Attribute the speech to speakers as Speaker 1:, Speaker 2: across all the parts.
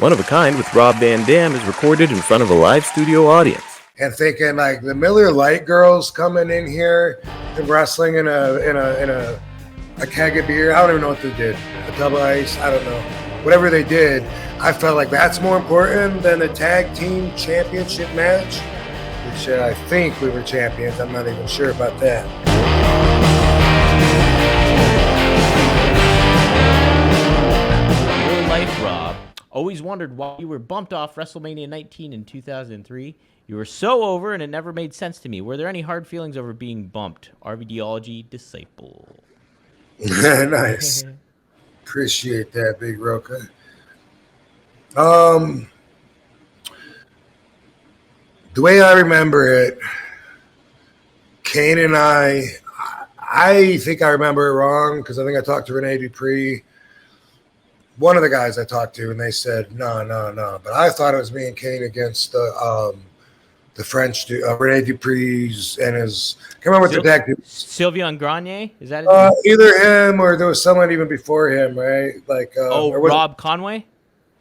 Speaker 1: One of a Kind with Rob Van Dam is recorded in front of a live studio audience.
Speaker 2: And thinking like the Miller Lite girls coming in here and wrestling in a keg of beer. I don't even know what they did. A double ice. I don't know. Whatever they did, I felt like that's more important than the tag team championship match, which I think we were champions. I'm not even sure about that.
Speaker 3: Real life, Rob. Always wondered why you were bumped off WrestleMania 19 in 2003. You were so over, and it never made sense to me. Were there any hard feelings over being bumped? RVDology disciple.
Speaker 2: Nice. Appreciate that, Big Roca. The way I remember it, Kane and I think I remember it wrong because I think I talked to Rene Dupree, one of the guys I talked to, and they said, no. But I thought it was me and Kane against the French dude, Rene Dupree's and his, I can't remember what the tag team.
Speaker 3: Sylvain Grenier? Is that his name?
Speaker 2: Either him or there was someone even before him, right? Like
Speaker 3: Rob Conway?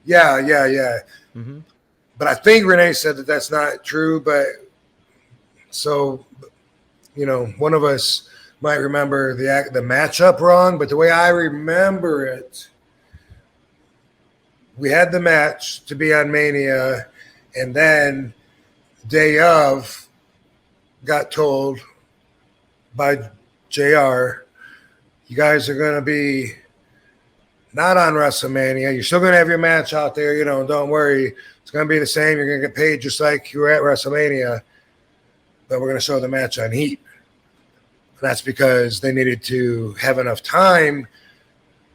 Speaker 2: Yeah.
Speaker 3: Mm-hmm.
Speaker 2: But I think Renee said that that's not true. But so, one of us might remember the matchup wrong. But the way I remember it, we had the match to be on Mania, and then day of got told by JR, you guys are going to be not on WrestleMania. You're still going to have your match out there. Don't worry. It's going to be the same. You're going to get paid just like you were at WrestleMania. But we're going to show the match on Heat. And that's because they needed to have enough time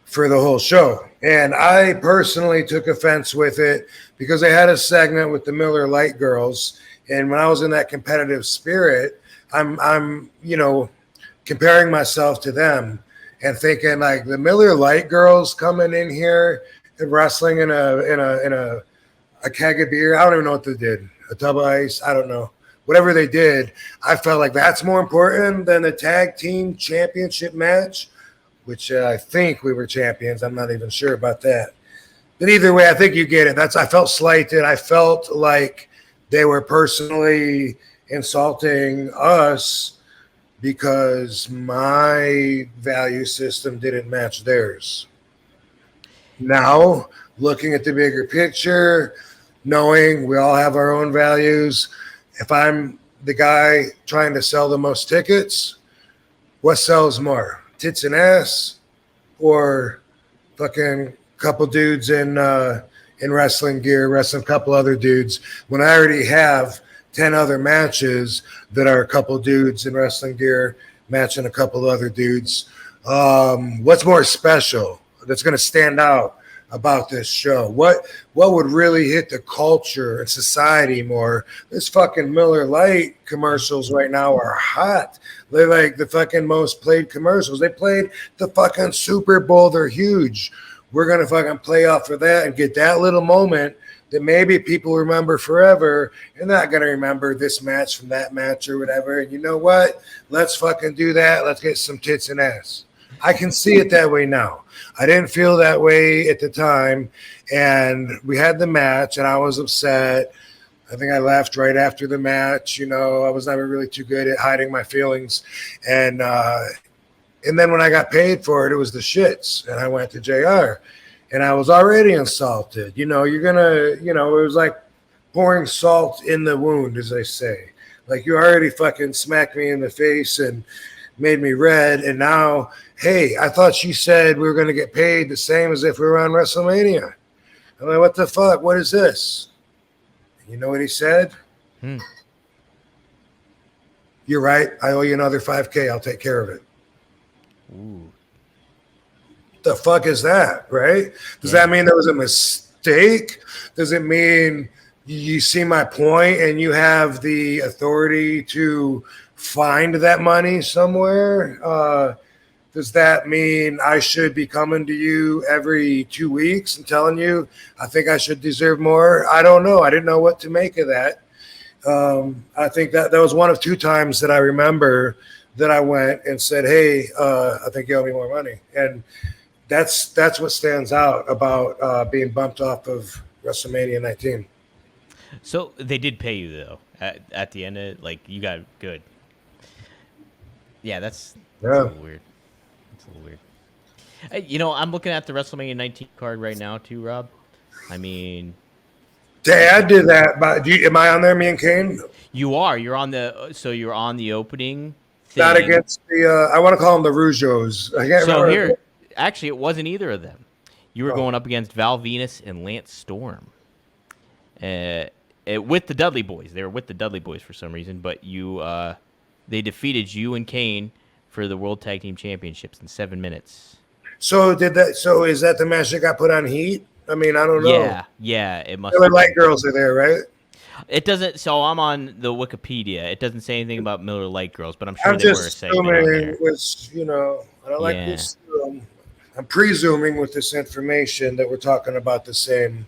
Speaker 2: for the whole show. And I personally took offense with it because they had a segment with the Miller Lite girls. And when I was in that competitive spirit, I'm comparing myself to them and thinking like the Miller Lite girls coming in here and wrestling in a keg of beer. I don't even know what they did. A double ice. I don't know. Whatever they did, I felt like that's more important than the tag team championship match, which I think we were champions. I'm not even sure about that. But either way, I think you get it. I felt slighted. I felt like they were personally insulting us because my value system didn't match theirs. Now, looking at the bigger picture, knowing we all have our own values, if I'm the guy trying to sell the most tickets, what sells more? Tits and ass or fucking couple dudes in wrestling gear, wrestling a couple other dudes when I already have 10 other matches that are a couple dudes in wrestling gear matching a couple other dudes. What's more special that's going to stand out about this show? What would really hit the culture and society more? This fucking Miller Lite commercials right now are hot. They're like the fucking most played commercials. They played the fucking Super Bowl. They're huge. We're going to fucking play off of that and get that little moment that maybe people remember forever. They're not going to remember this match from that match or whatever. And you know what? Let's fucking do that. Let's get some tits and ass. I can see it that way now. I didn't feel that way at the time. And we had the match and I was upset. I think I left right after the match. I was never really too good at hiding my feelings. And then when I got paid for it, it was the shits. And I went to JR. And I was already insulted. You're going to, it was like pouring salt in the wound, as they say. Like you already fucking smacked me in the face and made me red. And now, hey, I thought she said we were going to get paid the same as if we were on WrestleMania. I'm like, what the fuck? What is this? You know what he said? You're right. I owe you another $5,000. I'll take care of it.
Speaker 3: Ooh.
Speaker 2: The fuck is that, right? Does that mean there was a mistake? Does it mean you see my point and you have the authority to find that money somewhere? Does that mean I should be coming to you every 2 weeks and telling you I think I should deserve more? I don't know. I didn't know what to make of that. I think that was one of two times that I remember that I went and said, hey, I think you owe me more money. And that's what stands out about being bumped off of WrestleMania 19.
Speaker 3: So they did pay you though at the end of it, like you got good. Yeah, that's a
Speaker 2: Yeah.
Speaker 3: little weird. That's a little weird. I'm looking at the WrestleMania 19 card right now too, Rob. I mean,
Speaker 2: To add to that, but am I on there, me and Kane?
Speaker 3: you're on the opening thing.
Speaker 2: Not against the, I want to call them the Rougeos. I can't
Speaker 3: So
Speaker 2: remember.
Speaker 3: here, actually, it wasn't either of them. You were going up against Val Venus and Lance Storm. With the Dudley Boys. They were with the Dudley Boys for some reason, but they defeated you and Kane for the World Tag Team Championships in 7 minutes.
Speaker 2: So is that the match that got put on Heat? I mean, I don't know.
Speaker 3: Yeah, it must.
Speaker 2: Miller Lite girls are there, right?
Speaker 3: It doesn't. So I'm on the Wikipedia. It doesn't say anything about Miller Lite girls, but I'm sure they were a segment on there.
Speaker 2: I don't like this. I'm presuming with this information that we're talking about the same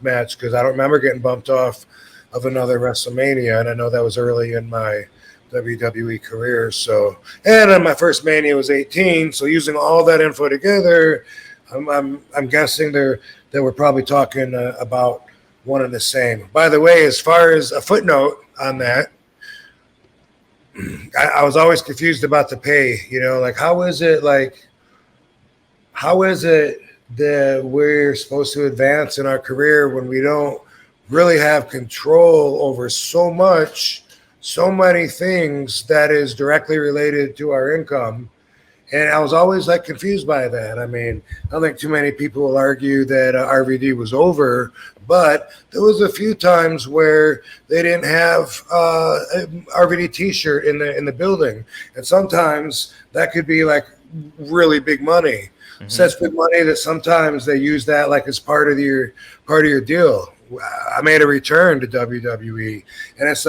Speaker 2: match because I don't remember getting bumped off of another WrestleMania, and I know that was early in my WWE career. So, and then my first Mania was 18. So, using all that info together, I'm guessing that we're probably talking about one and the same. By the way, as far as a footnote on that, I was always confused about the pay. Like how is it that we're supposed to advance in our career when we don't really have control over so many things that is directly related to our income? And I was always confused by that. I mean, I don't think too many people will argue that RVD was over, but there was a few times where they didn't have an RVD T-shirt in the building, and sometimes that could be really big money. Mm-hmm. Such big money that sometimes they use that as part of your deal. I made a return to WWE, and it's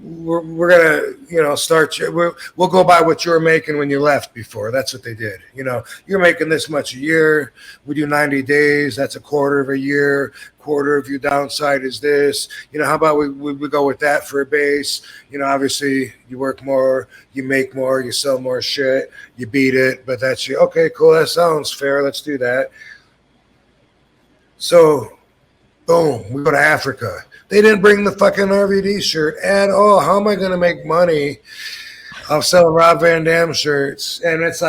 Speaker 2: we're gonna start you. We'll go by what you were making when you left before. That's what they did. You're making this much a year. We do 90 days. That's a quarter of a year. Quarter of your downside is this. How about we go with that for a base? Obviously you work more, you make more, you sell more shit, you beat it. But that's you. Okay, cool. That sounds fair. Let's do that. So, boom, we go to Africa. They didn't bring the fucking RVD shirt at all. How am I going to make money off selling Rob Van Dam shirts? And it's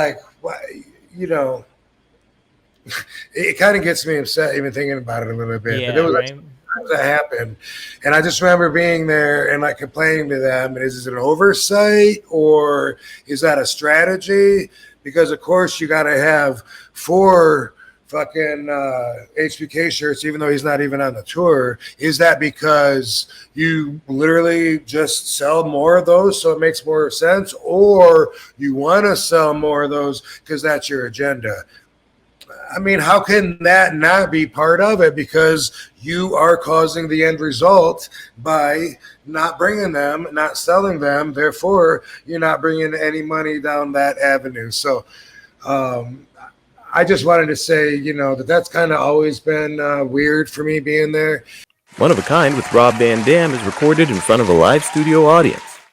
Speaker 2: it kind of gets me upset even thinking about it a little bit.
Speaker 3: Yeah,
Speaker 2: but there was
Speaker 3: right.
Speaker 2: times that happened. And I just remember being there and complaining to them, is it an oversight or is that a strategy? Because, of course, you got to have 4 fucking HBK shirts, even though he's not even on the tour. Is that because you literally just sell more of those so it makes more sense, or you want to sell more of those because that's your agenda? I mean, how can that not be part of it? Because you are causing the end result by not bringing them, not selling them. Therefore, you're not bringing any money down that avenue. So, I just wanted to say, that's kind of always been weird for me being there.
Speaker 1: One of a Kind with Rob Van Dam is recorded in front of a live studio audience.